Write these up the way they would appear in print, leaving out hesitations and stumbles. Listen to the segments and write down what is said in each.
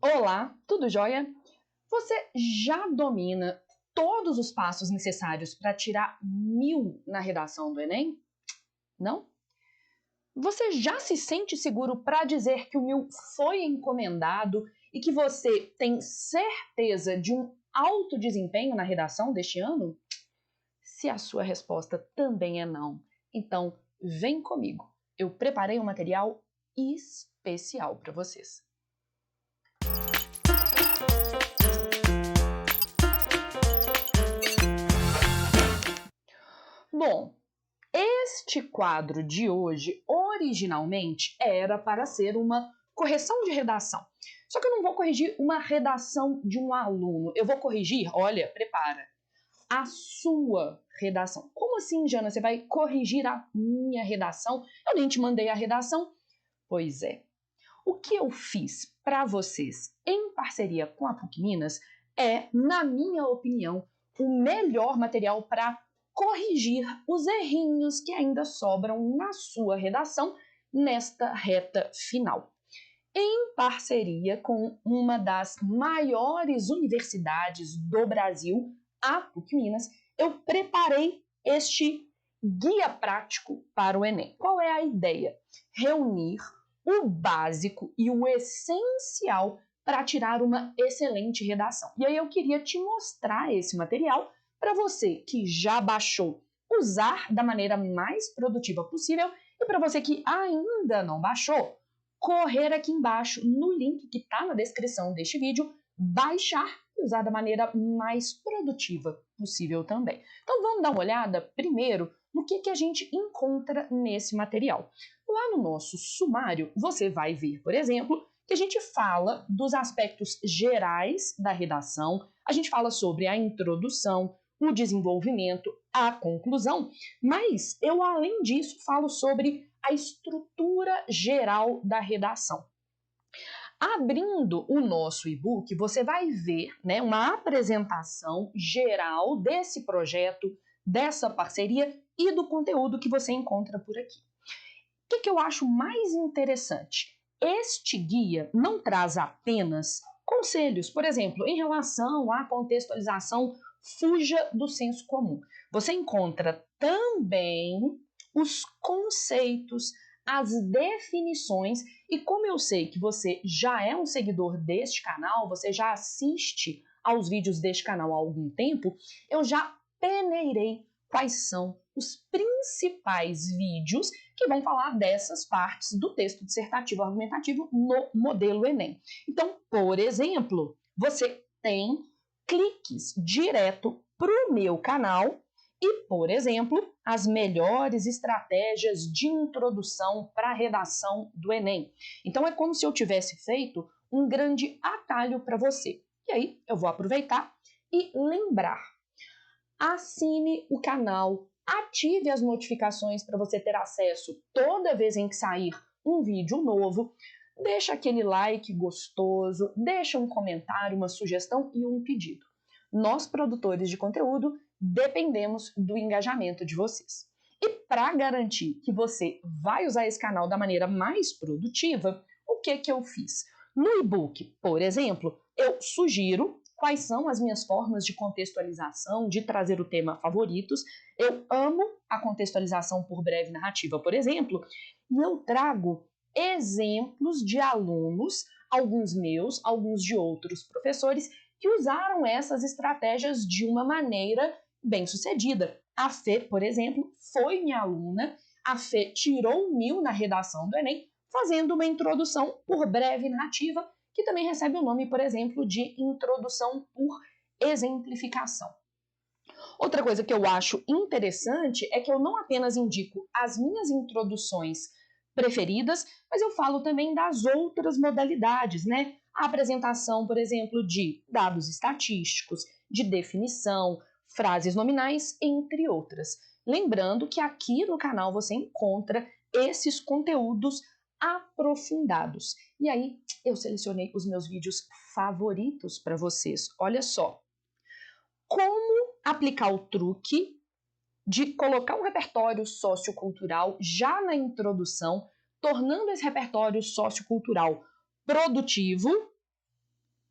Olá, tudo jóia? Você já domina todos os passos necessários para tirar 1000 na redação do Enem? Não? Você já se sente seguro para dizer que o 1000 foi encomendado e que você tem certeza de um alto desempenho na redação deste ano? Se a sua resposta também é não, então vem comigo. Eu preparei um material especial para vocês. Bom, este quadro de hoje, originalmente, era para ser uma correção de redação. Só que eu não vou corrigir uma redação de um aluno. Eu vou corrigir, olha, prepara, a sua redação. Como assim, Jana? Você vai corrigir a minha redação? Eu nem te mandei a redação. Pois é. O que eu fiz para vocês, em parceria com a PUC Minas, é, na minha opinião, o melhor material para corrigir os errinhos que ainda sobram na sua redação nesta reta final. Em parceria com uma das maiores universidades do Brasil, a PUC Minas, eu preparei este guia prático para o Enem. Qual é a ideia? Reunir o básico e o essencial para tirar uma excelente redação. E aí eu queria te mostrar esse material para você que já baixou, usar da maneira mais produtiva possível, e para você que ainda não baixou, correr aqui embaixo no link que está na descrição deste vídeo, baixar e usar da maneira mais produtiva possível também. Então vamos dar uma olhada primeiro no que a gente encontra nesse material. Lá no nosso sumário, você vai ver, por exemplo, que a gente fala dos aspectos gerais da redação, a gente fala sobre a introdução, o desenvolvimento, a conclusão, mas eu, além disso, falo sobre a estrutura geral da redação. Abrindo o nosso e-book, você vai ver, né, uma apresentação geral desse projeto, dessa parceria e do conteúdo que você encontra por aqui. O que eu acho mais interessante? Este guia não traz apenas conselhos, por exemplo, em relação à contextualização, fuja do senso comum. Você encontra também os conceitos, as definições, e como eu sei que você já é um seguidor deste canal, você já assiste aos vídeos deste canal há algum tempo, eu já peneirei quais são os principais vídeos que vão falar dessas partes do texto dissertativo argumentativo no modelo Enem. Então, por exemplo, você tem cliques direto para o meu canal e, por exemplo, as melhores estratégias de introdução para a redação do Enem. Então, é como se eu tivesse feito um grande atalho para você. E aí, eu vou aproveitar e lembrar. Assine o canal, ative as notificações para você ter acesso toda vez em que sair um vídeo novo, deixa aquele like gostoso, deixa um comentário, uma sugestão e um pedido. Nós, produtores de conteúdo, dependemos do engajamento de vocês. E para garantir que você vai usar esse canal da maneira mais produtiva, o que eu fiz? No e-book, por exemplo, eu sugiro quais são as minhas formas de contextualização, de trazer o tema favoritos. Eu amo a contextualização por breve narrativa, por exemplo, e eu trago exemplos de alunos, alguns meus, alguns de outros professores, que usaram essas estratégias de uma maneira bem-sucedida. A Fê, por exemplo, foi minha aluna, a Fê tirou 1000 na redação do Enem, fazendo uma introdução por breve narrativa, que também recebe o nome, por exemplo, de introdução por exemplificação. Outra coisa que eu acho interessante é que eu não apenas indico as minhas introduções preferidas, mas eu falo também das outras modalidades, né? A apresentação, por exemplo, de dados estatísticos, de definição, frases nominais, entre outras. Lembrando que aqui no canal você encontra esses conteúdos aprofundados. E aí eu selecionei os meus vídeos favoritos para vocês. Olha só. Como aplicar o truque de colocar um repertório sociocultural já na introdução, tornando esse repertório sociocultural produtivo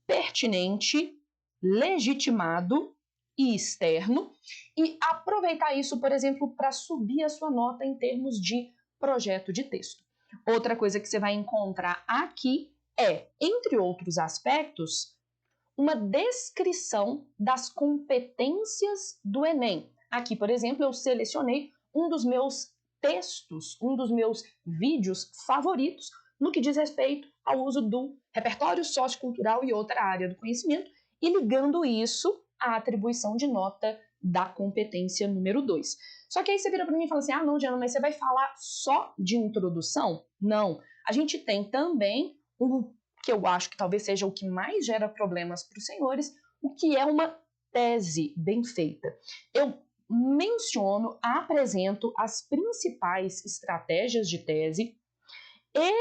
pertinente, legitimado e externo, e aproveitar isso, por exemplo, para subir a sua nota em termos de projeto de texto. Outra coisa que você vai encontrar aqui é, entre outros aspectos, uma descrição das competências do Enem. Aqui, por exemplo, eu selecionei um dos meus textos, um dos meus vídeos favoritos no que diz respeito ao uso do repertório sociocultural e outra área do conhecimento, e ligando isso à atribuição de nota da competência número 2. Só que aí você vira para mim e fala assim, não, Diana, mas você vai falar só de introdução? Não. A gente tem também um que eu acho que talvez seja o que mais gera problemas para os senhores, o que é uma tese bem feita. Eu menciono, apresento as principais estratégias de tese,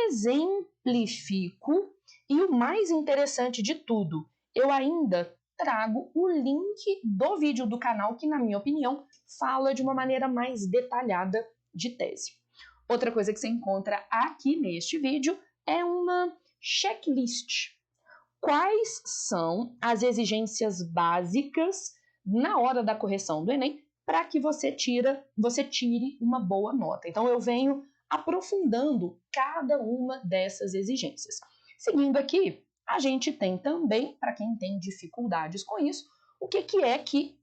exemplifico e o mais interessante de tudo, eu ainda trago o link do vídeo do canal que, na minha opinião, fala de uma maneira mais detalhada de tese. Outra coisa que você encontra aqui neste vídeo é uma checklist. Quais são as exigências básicas na hora da correção do Enem para que você tire uma boa nota? Então, eu venho aprofundando cada uma dessas exigências. Seguindo aqui, a gente tem também, para quem tem dificuldades com isso, o que é que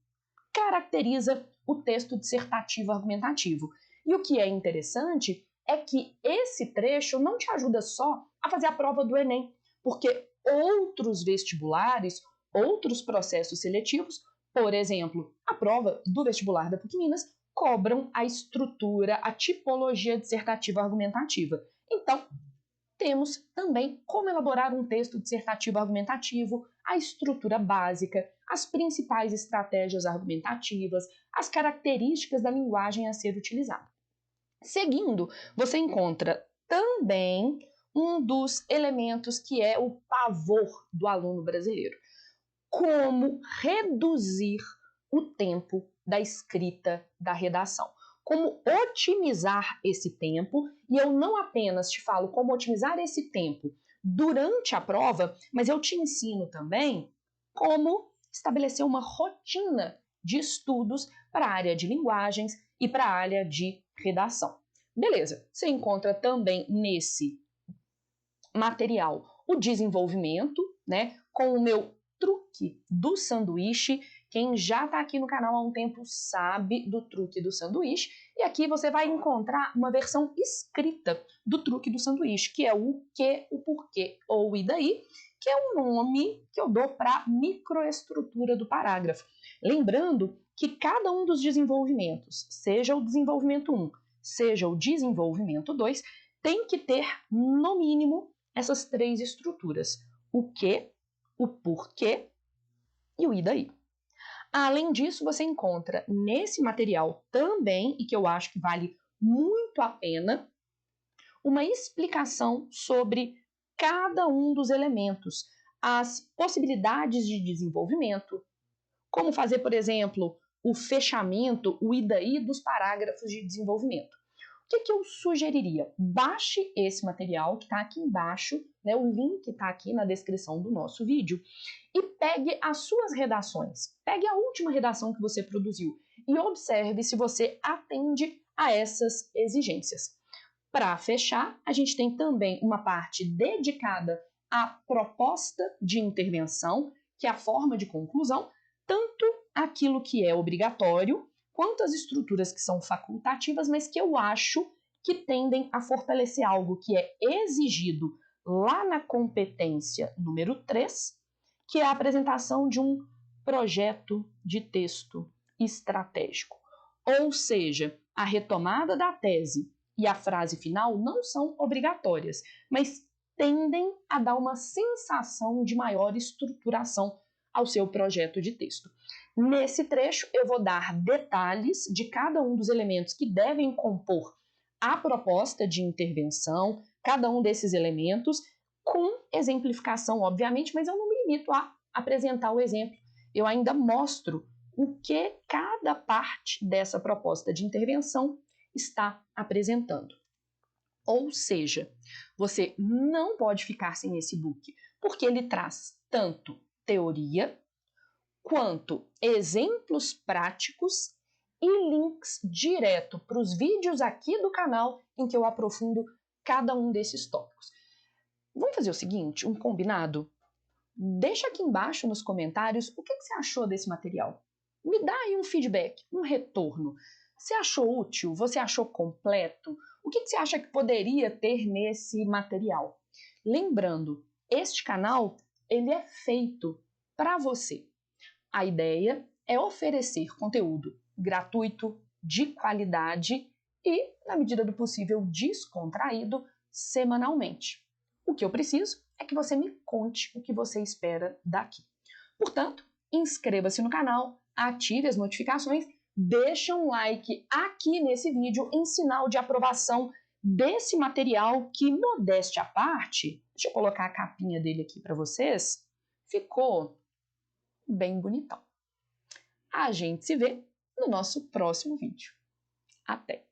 caracteriza o texto dissertativo argumentativo. E o que é interessante é que esse trecho não te ajuda só a fazer a prova do Enem, porque outros vestibulares, outros processos seletivos, por exemplo, a prova do vestibular da PUC-Minas, cobram a estrutura, a tipologia dissertativa argumentativa. Então, temos também como elaborar um texto dissertativo argumentativo, a estrutura básica, as principais estratégias argumentativas, as características da linguagem a ser utilizada. Seguindo, você encontra também um dos elementos que é o pavor do aluno brasileiro. Como reduzir o tempo da escrita da redação. Como otimizar esse tempo, e eu não apenas te falo como otimizar esse tempo durante a prova, mas eu te ensino também como estabelecer uma rotina de estudos para a área de linguagens e para a área de redação. Beleza, você encontra também nesse material o desenvolvimento, né, com o meu truque do sanduíche. Quem já está aqui no canal há um tempo sabe do truque do sanduíche. E aqui você vai encontrar uma versão escrita do truque do sanduíche, que é o que, o porquê ou o e daí, que é o nome que eu dou para a microestrutura do parágrafo. Lembrando que cada um dos desenvolvimentos, seja o desenvolvimento 1, seja o desenvolvimento 2, tem que ter, no mínimo, essas 3 estruturas: o que, o porquê e o e daí. Além disso, você encontra nesse material também, e que eu acho que vale muito a pena, uma explicação sobre cada um dos elementos, as possibilidades de desenvolvimento, como fazer, por exemplo, o fechamento, o e daí dos parágrafos de desenvolvimento. O que eu sugeriria? Baixe esse material que está aqui embaixo, né? O link está aqui na descrição do nosso vídeo, e pegue as suas redações. Pegue a última redação que você produziu e observe se você atende a essas exigências. Para fechar, a gente tem também uma parte dedicada à proposta de intervenção, que é a forma de conclusão, tanto aquilo que é obrigatório, quanto as estruturas que são facultativas, mas que eu acho que tendem a fortalecer algo que é exigido lá na competência número 3, que é a apresentação de um projeto de texto estratégico. Ou seja, a retomada da tese e a frase final não são obrigatórias, mas tendem a dar uma sensação de maior estruturação ao seu projeto de texto. Nesse trecho, eu vou dar detalhes de cada um dos elementos que devem compor a proposta de intervenção, cada um desses elementos, com exemplificação, obviamente, mas eu não me limito a apresentar o exemplo. Eu ainda mostro o que cada parte dessa proposta de intervenção está apresentando. Ou seja, você não pode ficar sem esse e-book, porque ele traz tanto teoria, quanto exemplos práticos e links direto para os vídeos aqui do canal em que eu aprofundo cada um desses tópicos. Vamos fazer o seguinte, um combinado? Deixa aqui embaixo nos comentários o que você achou desse material. Me dá aí um feedback, um retorno. Você achou útil? Você achou completo? O que você acha que poderia ter nesse material? Lembrando, este canal ele é feito para você. A ideia é oferecer conteúdo gratuito, de qualidade e, na medida do possível, descontraído semanalmente. O que eu preciso é que você me conte o que você espera daqui. Portanto, inscreva-se no canal, ative as notificações, deixe um like aqui nesse vídeo em sinal de aprovação desse material que, modéstia à parte, deixa eu colocar a capinha dele aqui para vocês, ficou bem bonitão. A gente se vê no nosso próximo vídeo. Até!